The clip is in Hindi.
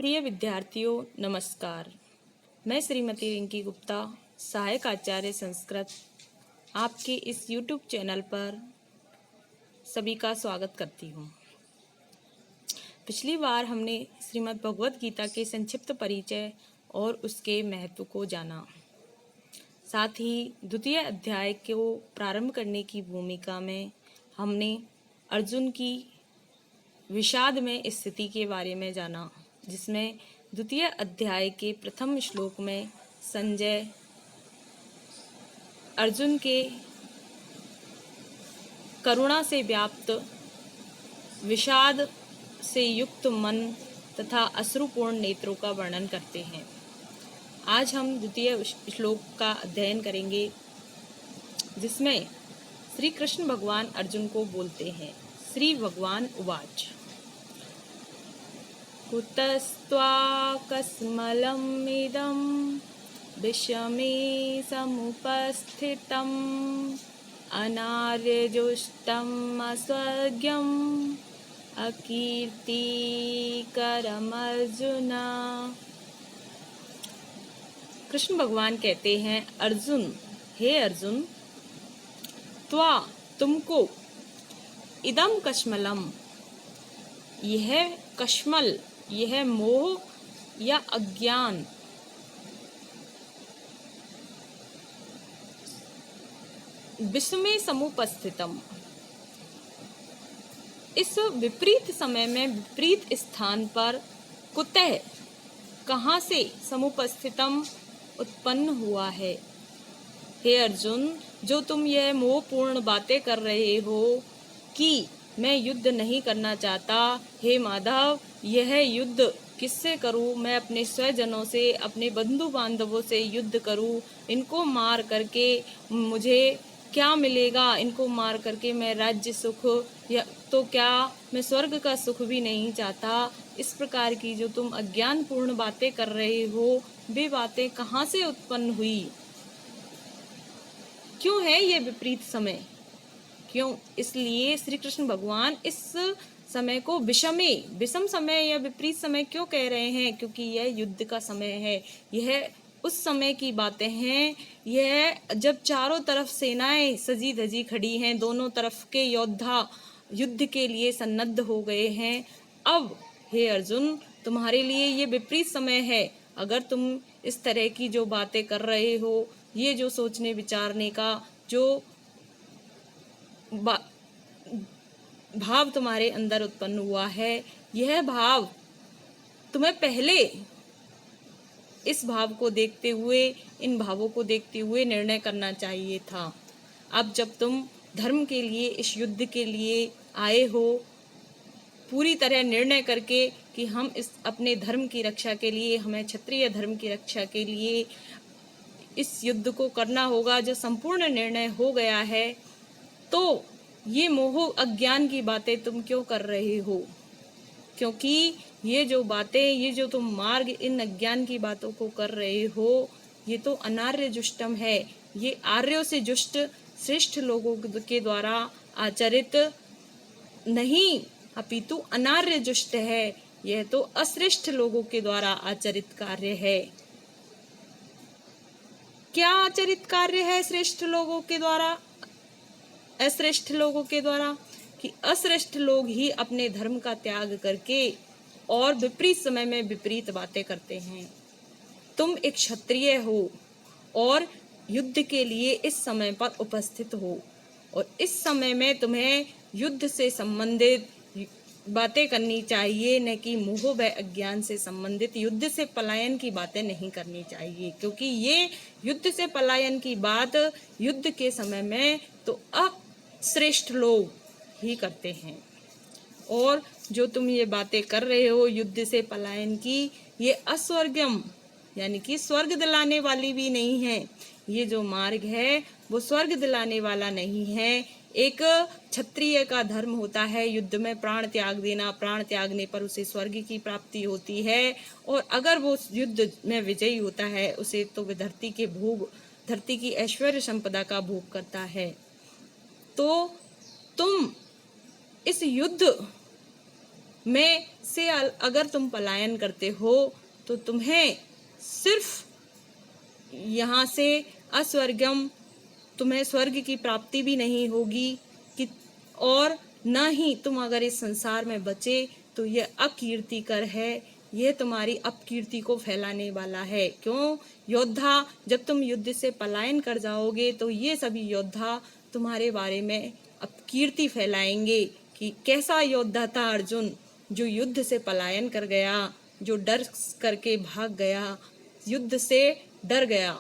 प्रिय विद्यार्थियों नमस्कार। मैं श्रीमती रिंकी गुप्ता, सहायक आचार्य संस्कृत, आपके इस YouTube चैनल पर सभी का स्वागत करती हूँ। पिछली बार हमने श्रीमद् भगवद गीता के संक्षिप्त परिचय और उसके महत्व को जाना। साथ ही द्वितीय अध्याय को प्रारंभ करने की भूमिका में हमने अर्जुन की विषाद में स्थिति के बारे में जाना, जिसमें द्वितीय अध्याय के प्रथम श्लोक में संजय अर्जुन के करुणा से व्याप्त, विषाद से युक्त मन तथा अश्रुपूर्ण नेत्रों का वर्णन करते हैं। आज हम द्वितीय श्लोक का अध्ययन करेंगे, जिसमें श्री कृष्ण भगवान अर्जुन को बोलते हैं। श्री भगवान उवाच कुतस्त्वाकस्मलम् इदं विषमे समुपस्थितम् अनार्यजुष्टम् अस्वर्ग्यम् अकीर्तिकरमर्जुन। कृष्ण भगवान कहते हैं, अर्जुन, हे अर्जुन, त्वा तुमको, इदम कश्मलम, यह कश्मल, यह मोह या अज्ञान, विषमे समुपस्थितम, इस विपरीत समय में विपरीत स्थान पर, कुतः, कहाँ से, समुपस्थितम, उत्पन्न हुआ है। हे अर्जुन, जो तुम यह मोहपूर्ण बातें कर रहे हो कि मैं युद्ध नहीं करना चाहता, हे माधव, यह युद्ध किससे करूं? मैं अपने स्वजनों से, अपने बंधु बांधवों से युद्ध करूं? इनको मार करके मुझे क्या मिलेगा? इनको मार करके मैं राज्य सुख या तो क्या मैं स्वर्ग का सुख भी नहीं चाहता। इस प्रकार की जो तुम अज्ञानपूर्ण बातें कर रहे हो, वे बातें कहाँ से उत्पन्न हुई? क्यों है ये विपरीत समय? क्यों? इसलिए श्री कृष्ण भगवान इस समय को विषम समय या विपरीत समय क्यों कह रहे हैं? क्योंकि यह युद्ध का समय है। यह उस समय की बातें हैं, यह जब चारों तरफ सेनाएं सजी धजी खड़ी हैं, दोनों तरफ के योद्धा युद्ध के लिए सन्नद्ध हो गए हैं। अब हे अर्जुन, तुम्हारे लिए ये विपरीत समय है। अगर तुम इस तरह की जो बातें कर रहे हो, ये जो सोचने विचारने का जो भाव तुम्हारे अंदर उत्पन्न हुआ है, यह भाव तुम्हें पहले इस भाव को देखते हुए, इन भावों को देखते हुए निर्णय करना चाहिए था। अब जब तुम धर्म के लिए, इस युद्ध के लिए आए हो, पूरी तरह निर्णय करके कि हम इस अपने धर्म की रक्षा के लिए, हमें क्षत्रिय धर्म की रक्षा के लिए इस युद्ध को करना होगा, जो संपूर्ण निर्णय हो गया है, तो ये मोह अज्ञान की बातें तुम क्यों कर रहे हो? क्योंकि ये जो बातें, ये जो तुम मार्ग इन अज्ञान की बातों को कर रहे हो, ये तो अनार्य जुष्टम है। ये आर्यों से जुष्ट श्रेष्ठ लोगों के द्वारा आचरित नहीं, अपितु अनार्य जुष्ट है। यह तो अश्रेष्ठ लोगों के द्वारा आचरित कार्य है। क्या आचरित कार्य है श्रेष्ठ लोगों के द्वारा, अश्रेष्ठ लोगों के द्वारा? कि अश्रेष्ठ लोग ही अपने धर्म का त्याग करके और विपरीत समय में विपरीत बातें करते हैं। तुम एक क्षत्रिय हो और युद्ध के लिए इस समय पर उपस्थित हो, और इस समय में तुम्हें युद्ध से संबंधित बातें करनी चाहिए, न कि मोह व अज्ञान से संबंधित, युद्ध से पलायन की बातें नहीं करनी चाहिए। क्योंकि ये युद्ध से पलायन की बात युद्ध के समय में तो अश्रेष्ठ लोग ही करते हैं। और जो तुम ये बातें कर रहे हो युद्ध से पलायन की, ये अस्वर्गम, यानी कि स्वर्ग दिलाने वाली भी नहीं है। ये जो मार्ग है वो स्वर्ग दिलाने वाला नहीं है। एक क्षत्रिय का धर्म होता है युद्ध में प्राण त्याग देना, प्राण त्यागने पर उसे स्वर्ग की प्राप्ति होती है, और अगर वो युद्ध में विजयी होता है, उसे तो वे धरती के भोग, धरती की ऐश्वर्य संपदा का भोग करता है। तो तुम इस युद्ध में से अगर तुम पलायन करते हो तो तुम्हें सिर्फ यहाँ से अस्वर्गम, तुम्हें स्वर्ग की प्राप्ति भी नहीं होगी कि, और न ही तुम अगर इस संसार में बचे तो यह अकीर्तिकर है, यह तुम्हारी अपकीर्ति को फैलाने वाला है। क्यों? योद्धा, जब तुम युद्ध से पलायन कर जाओगे तो ये सभी योद्धा तुम्हारे बारे में अपकीर्ति फैलाएंगे कि कैसा योद्धा था अर्जुन, जो युद्ध से पलायन कर गया, जो डर करके भाग गया, युद्ध से डर गया।